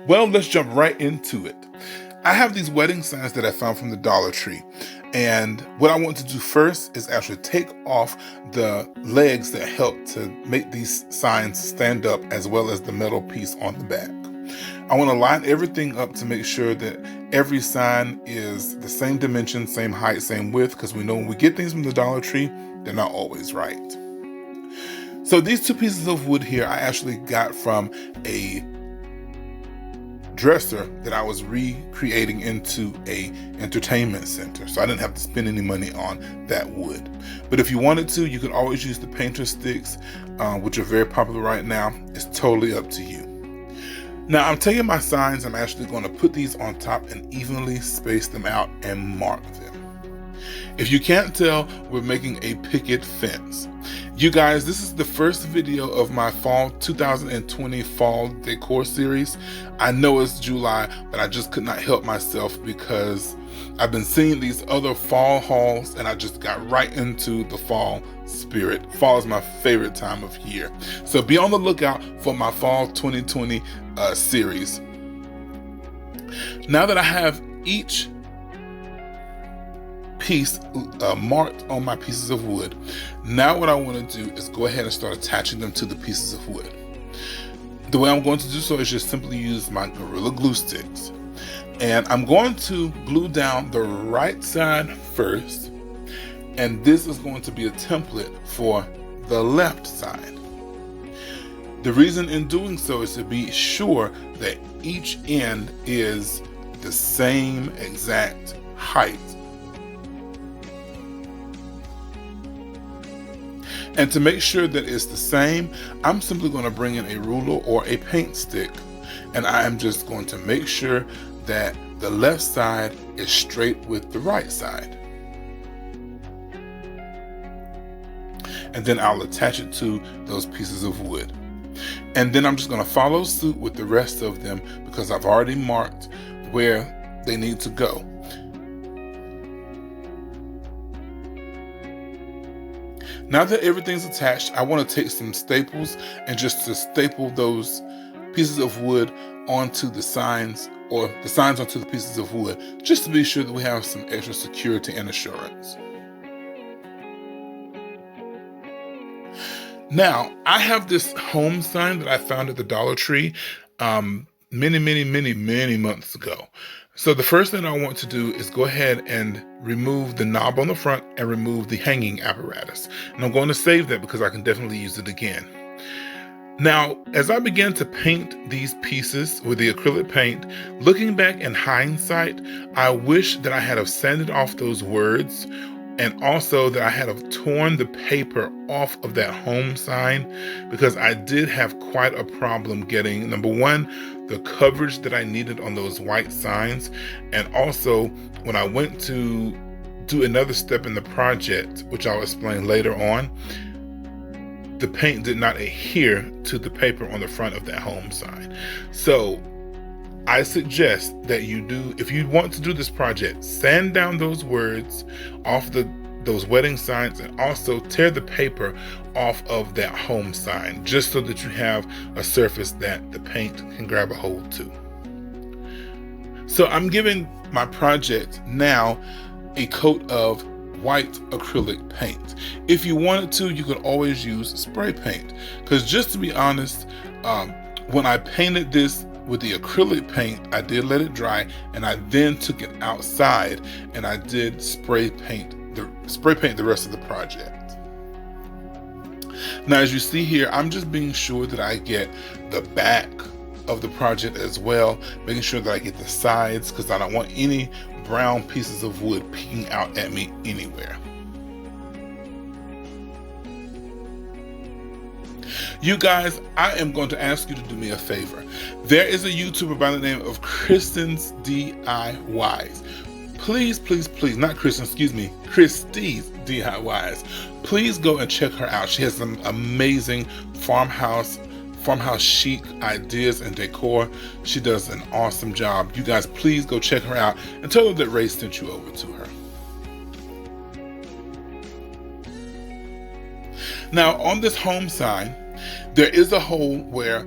Well, let's jump right into it. I have these wedding signs that I found from the Dollar Tree. And what I want to do first is actually take off the legs that help to make these signs stand up, as well as the metal piece on the back. I want to line everything up to make sure that every sign is the same dimension, same height, same width, because we know when we get things from the Dollar Tree, they're not always right. So these two pieces of wood here, I actually got from a dresser that I was recreating into a entertainment center. So I didn't have to spend any money on that wood. But if you wanted to, you could always use the painter sticks, which are very popular right now. It's totally up to you. Now I'm taking my signs, I'm actually going to put these on top and evenly space them out and mark them. If you can't tell, we're making a picket fence. You guys, this is the first video of my fall 2020 fall decor series. I know it's July, but I just could not help myself because I've been seeing these other fall hauls and I just got right into the fall spirit. Fall is my favorite time of year. So be on the lookout for my fall 2020 series. Now that I have each piece marked on my pieces of wood, now what I want to do is go ahead and start attaching them to the pieces of wood. The way I'm going to do so is just simply use my Gorilla Glue sticks. And I'm going to glue down the right side first, and this is going to be a template for the left side. The reason in doing so is to be sure that each end is the same exact height. And to make sure that it's the same, I'm simply going to bring in a ruler or a paint stick, and I am just going to make sure that the left side is straight with the right side. And then I'll attach it to those pieces of wood. And then I'm just going to follow suit with the rest of them because I've already marked where they need to go. Now that everything's attached, I want to take some staples and just to staple those pieces of wood onto the signs, or the signs onto the pieces of wood, just to be sure that we have some extra security and assurance. Now, I have this home sign that I found at the Dollar Tree many months ago. So the first thing I want to do is go ahead and remove the knob on the front and remove the hanging apparatus. And I'm going to save that because I can definitely use it again. Now, as I began to paint these pieces with the acrylic paint, looking back in hindsight, I wish that I had have sanded off those words, and also that I had have torn the paper off of that home sign, because I did have quite a problem getting, number one, the coverage that I needed on those white signs, and also when I went to do another step in the project, which I'll explain later on, the paint did not adhere to the paper on the front of that home sign. So I suggest that you do, if you want to do this project, sand down those words off those wedding signs, and also tear the paper off of that home sign, just so that you have a surface that the paint can grab a hold to. So I'm giving my project now a coat of white acrylic paint. If you wanted to, you could always use spray paint, because just to be honest, when I painted this with the acrylic paint, I did let it dry, and I then took it outside and I did spray paint the rest of the project. Now, as you see here, I'm just being sure that I get the back of the project as well, making sure that I get the sides, because I don't want any brown pieces of wood peeking out at me anywhere. You guys, I am going to ask you to do me a favor. There is a YouTuber by the name of Kristen's DIYs. Please, not Kristen, excuse me, Christie's DIYs. Please go and check her out. She has some amazing farmhouse chic ideas and decor. She does an awesome job. You guys, please go check her out and tell her that Ray sent you over to her. Now, on this home sign, there is a hole where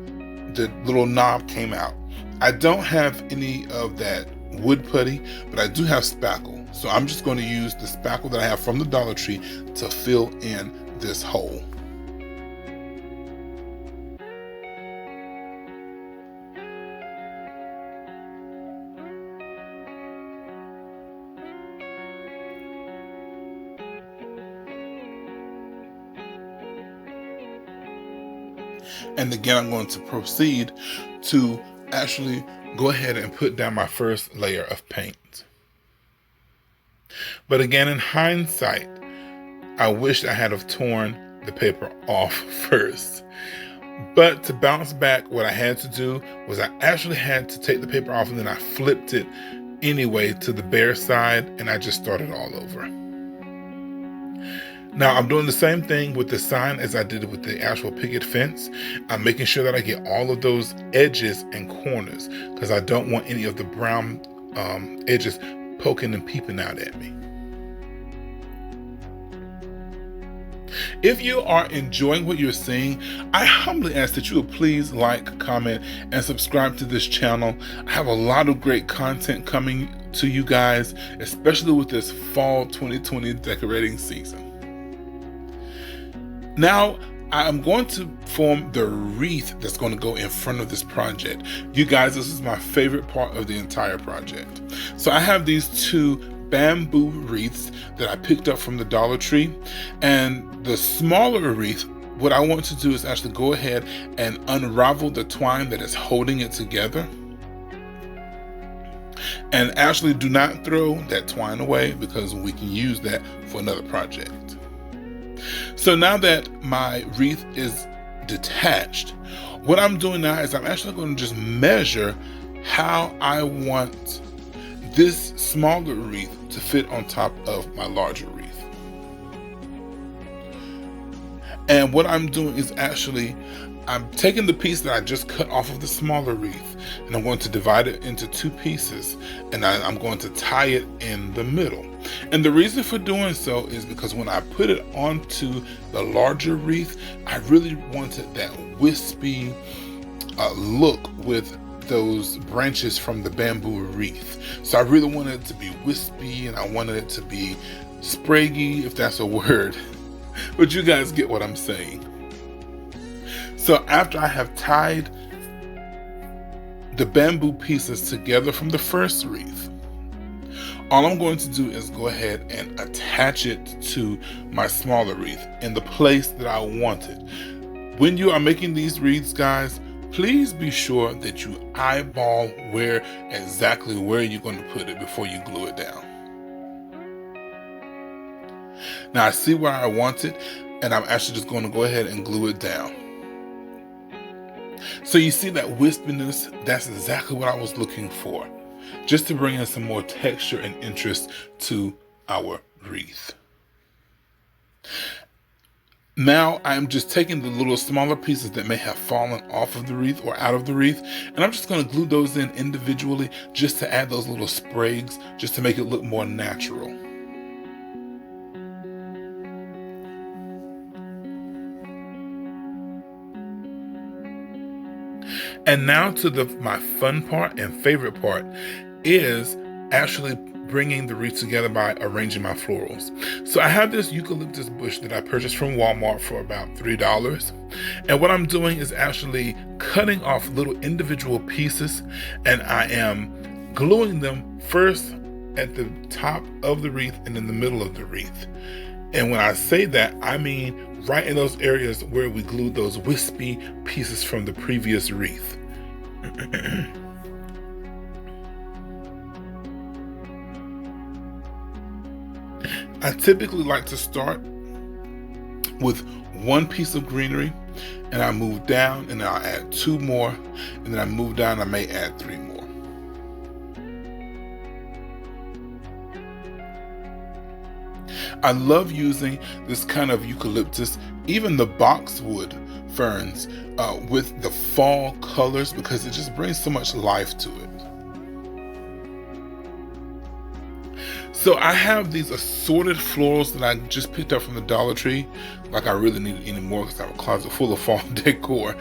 the little knob came out. I don't have any of that wood putty, but I do have spackle. So I'm just going to use the spackle that I have from the Dollar Tree to fill in this hole. And again, I'm going to proceed to actually go ahead and put down my first layer of paint. But again, in hindsight, I wish I had have torn the paper off first. But to bounce back, what I had to do was I actually had to take the paper off, and then I flipped it anyway to the bare side, and I just started all over. Now I'm doing the same thing with the sign as I did with the actual picket fence. I'm making sure that I get all of those edges and corners because I don't want any of the brown edges poking and peeping out at me. If you are enjoying what you're seeing, I humbly ask that you would please like, comment, and subscribe to this channel. I have a lot of great content coming to you guys, especially with this fall 2020 decorating season. Now, I'm going to form the wreath that's going to go in front of this project. You guys, this is my favorite part of the entire project. So I have these two bamboo wreaths that I picked up from the Dollar Tree, and the smaller wreath, what I want to do is actually go ahead and unravel the twine that is holding it together. And actually do not throw that twine away because we can use that for another project. So now that my wreath is detached, what I'm doing now is I'm actually going to just measure how I want this smaller wreath to fit on top of my larger wreath. And what I'm doing is actually, I'm taking the piece that I just cut off of the smaller wreath, and I'm going to divide it into two pieces, and I'm going to tie it in the middle. And the reason for doing so is because when I put it onto the larger wreath, I really wanted that wispy look with those branches from the bamboo wreath. So I really wanted it to be wispy, and I wanted it to be spraygy, if that's a word. But you guys get what I'm saying. So after I have tied the bamboo pieces together from the first wreath, all I'm going to do is go ahead and attach it to my smaller wreath in the place that I want it. When you are making these wreaths, guys, please be sure that you eyeball exactly where you're going to put it before you glue it down. Now I see where I want it, and I'm actually just going to go ahead and glue it down. So you see that wispiness? That's exactly what I was looking for, just to bring in some more texture and interest to our wreath. Now I'm just taking the little smaller pieces that may have fallen off of the wreath or out of the wreath, and I'm just going to glue those in individually just to add those little sprays, just to make it look more natural. And now to my fun part and favorite part is actually bringing the wreath together by arranging my florals. So I have this eucalyptus bush that I purchased from Walmart for about $3. And what I'm doing is actually cutting off little individual pieces, and I am gluing them first at the top of the wreath and in the middle of the wreath. And when I say that, I mean right in those areas where we glued those wispy pieces from the previous wreath. I typically like to start with one piece of greenery, and I move down, and I'll add two more, and then I move down, I may add three more. I love using this kind of eucalyptus, even the boxwood ferns, with the fall colors, because it just brings so much life to it. So I have these assorted florals that I just picked up from the Dollar Tree. Like I really need any more because I have a closet full of fall decor.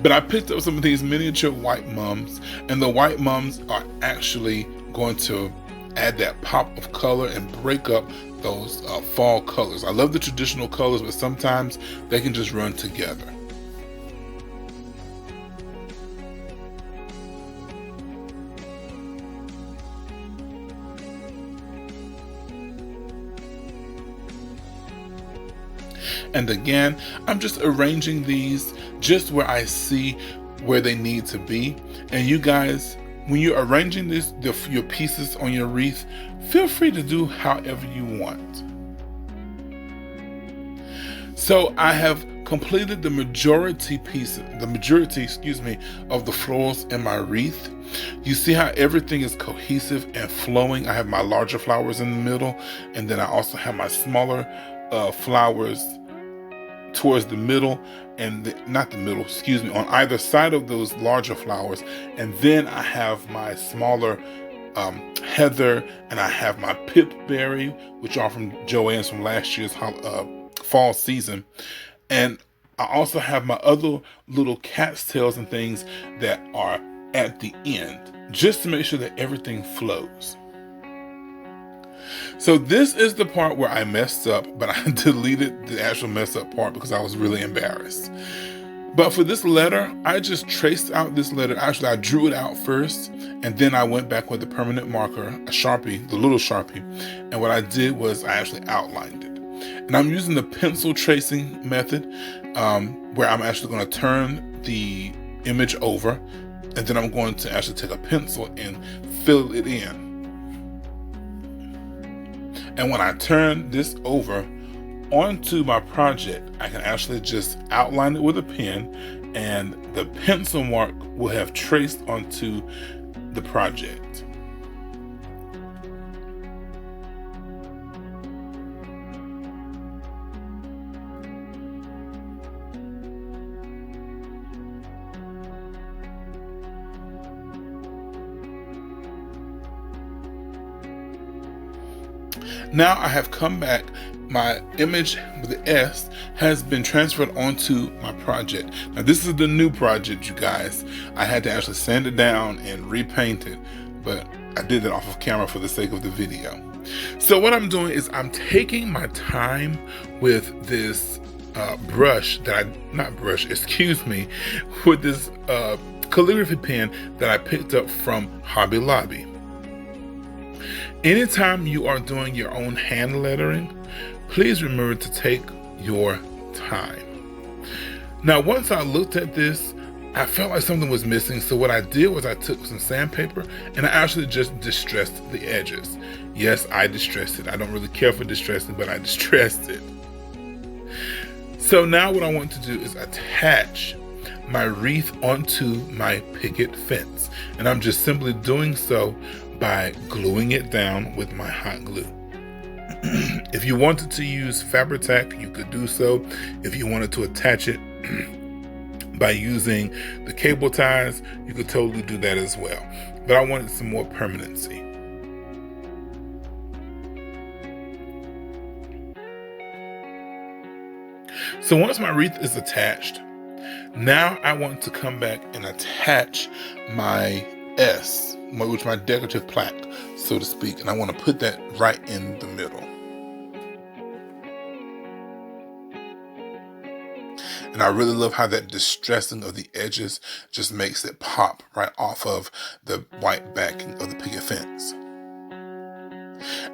But I picked up some of these miniature white mums, and the white mums are actually going to add that pop of color and break up those fall colors. I love the traditional colors, but sometimes they can just run together. And again, I'm just arranging these just where I see where they need to be. And you guys, when you're arranging your pieces on your wreath, feel free to do however you want. So I have completed the majority, of the florals in my wreath. You see how everything is cohesive and flowing. I have my larger flowers in the middle, and then I also have my smaller flowers towards the middle, and not the middle, excuse me, on either side of those larger flowers. And then I have my smaller heather, and I have my pipberry, which are from Joann's from last year's fall season. And I also have my other little cat's tails and things that are at the end, just to make sure that everything flows. So this is the part where I messed up, but I deleted the actual mess up part because I was really embarrassed. But for this letter, I just traced out this letter. Actually, I drew it out first, and then I went back with a permanent marker, a Sharpie, the little Sharpie. And what I did was I actually outlined it. And I'm using the pencil tracing method, where I'm actually going to turn the image over, and then I'm going to actually take a pencil and fill it in. And when I turn this over onto my project, I can actually just outline it with a pen, and the pencil mark will have traced onto the project. Now I have come back, my image with the S has been transferred onto my project. Now this is the new project, you guys. I had to actually sand it down and repaint it, but I did that off of camera for the sake of the video. So what I'm doing is I'm taking my time with this with this calligraphy pen that I picked up from Hobby Lobby. Anytime you are doing your own hand lettering, please remember to take your time. Now, once I looked at this, I felt like something was missing. So what I did was I took some sandpaper and I actually just distressed the edges. Yes, I distressed it. I don't really care for distressing, but I distressed it. So now what I want to do is attach my wreath onto my picket fence. And I'm just simply doing so by gluing it down with my hot glue. If you wanted to use Fabri-Tac, you could do so. If you wanted to attach it by using the cable ties, you could totally do that as well. But I wanted some more permanency. So once my wreath is attached, now I want to come back and attach my S, which is my decorative plaque, so to speak, and I want to put that right in the middle. And I really love how that distressing of the edges just makes it pop right off of the white backing of the picket fence.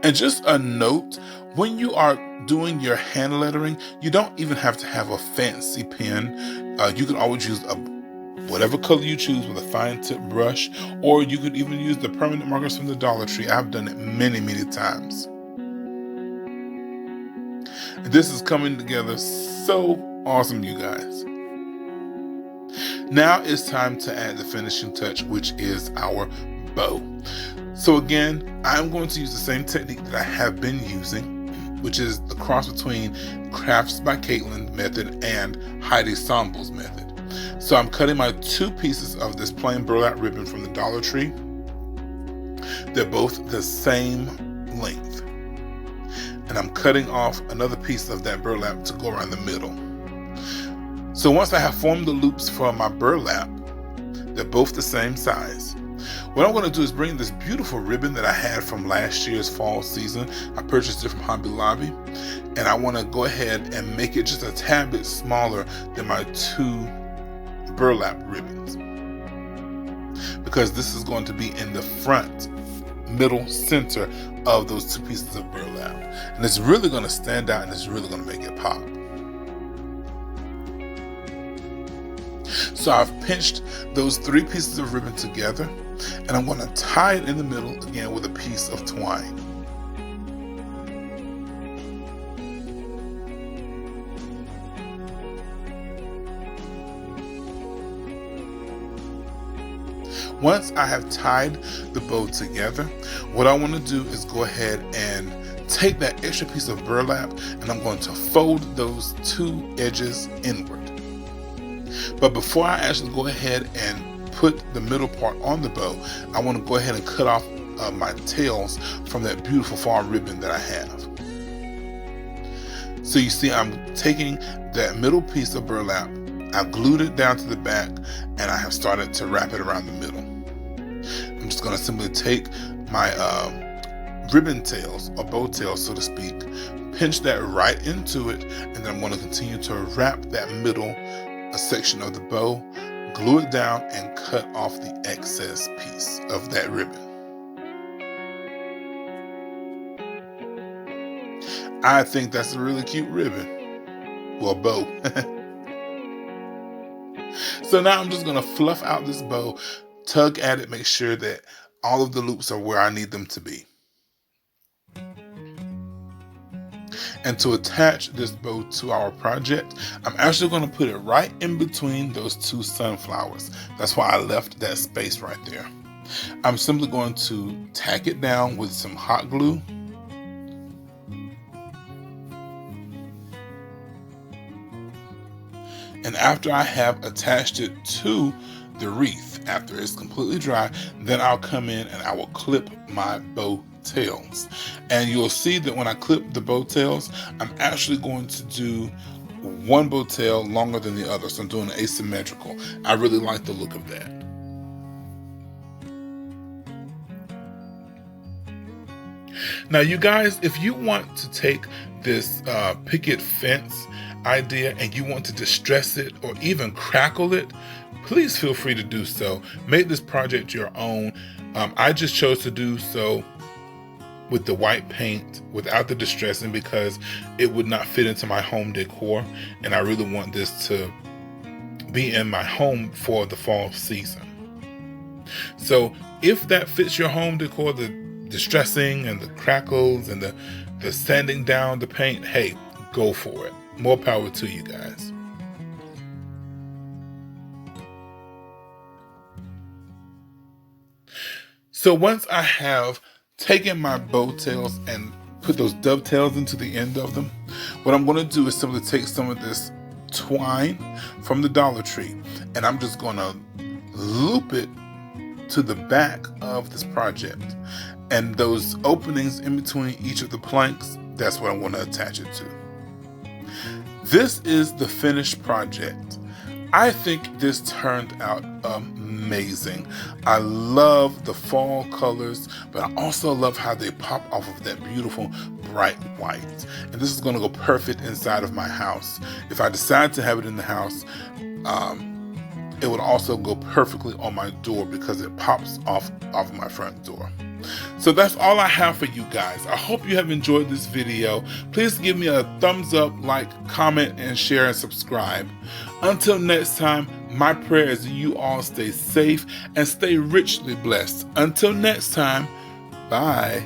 And just a note, when you are doing your hand lettering, you don't even have to have a fancy pen. You can always use whatever color you choose with a fine tip brush, or you could even use the permanent markers from the Dollar Tree. I've done it many, many times. This is coming together so awesome, you guys. Now it's time to add the finishing touch, which is our bow. So again, I'm going to use the same technique that I have been using, which is the cross between Crafts by Caitlin method and Heidi Sambel's method. So I'm cutting my 2 pieces of this plain burlap ribbon from the Dollar Tree. They're both the same length. and I'm cutting off another piece of that burlap to go around the middle. So once I have formed the loops for my burlap, they're both the same size. What I'm going to do is bring this beautiful ribbon that I had from last year's fall season. I purchased it from Hobby Lobby, and I want to go ahead and make it just a tad bit smaller than my 2 burlap ribbons, because this is going to be in the front, middle, center of those 2 pieces of burlap, and it's really going to stand out and it's really going to make it pop. So I've pinched those 3 pieces of ribbon together, and I'm going to tie it in the middle again with a piece of twine. Once I have tied the bow together, what I want to do is go ahead and take that extra piece of burlap, and I'm going to fold those 2 edges inward. But before I actually go ahead and put the middle part on the bow, I want to go ahead and cut off my tails from that beautiful fall ribbon that I have. So you see, I'm taking that middle piece of burlap, I glued it down to the back, and I have started to wrap it around the middle. I'm just going to simply take my ribbon tails, or bow tails so to speak, pinch that right into it, and then I'm going to continue to wrap that middle section of the bow, glue it down, and cut off the excess piece of that ribbon. I think that's a really cute ribbon. Well, bow. So now I'm just going to fluff out this bow, tug at it, make sure that all of the loops are where I need them to be. And to attach this bow to our project, I'm actually going to put it right in between those 2 sunflowers. That's why I left that space right there. I'm simply going to tack it down with some hot glue. And after I have attached it to the wreath, after it's completely dry, then I'll come in and I will clip my bow tails. And you'll see that when I clip the bow tails, I'm actually going to do 1 bow tail longer than the other. So I'm doing asymmetrical. I really like the look of that. Now you guys, if you want to take this picket fence idea and you want to distress it or even crackle it, please feel free to do so. Make this project your own. I just chose to do so with the white paint without the distressing because it would not fit into my home decor, and I really want this to be in my home for the fall season. So if that fits your home decor, the distressing and the crackles and the sanding down the paint, hey, go for it. More power to you guys. So once I have taken my bow tails and put those dovetails into the end of them, what I'm going to do is simply take some of this twine from the Dollar Tree, and I'm just going to loop it to the back of this project. And those openings in between each of the planks, that's what I want to attach it to. This is the finished project. I think this turned out amazing. I love the fall colors, but I also love how they pop off of that beautiful bright white. And this is going to go perfect inside of my house. If I decide to have it in the house, it would also go perfectly on my door because it pops off of my front door. So that's all I have for you guys. I hope you have enjoyed this video. Please give me a thumbs up, like, comment, and share and subscribe. Until next time, my prayer is that you all stay safe and stay richly blessed. Until next time, bye.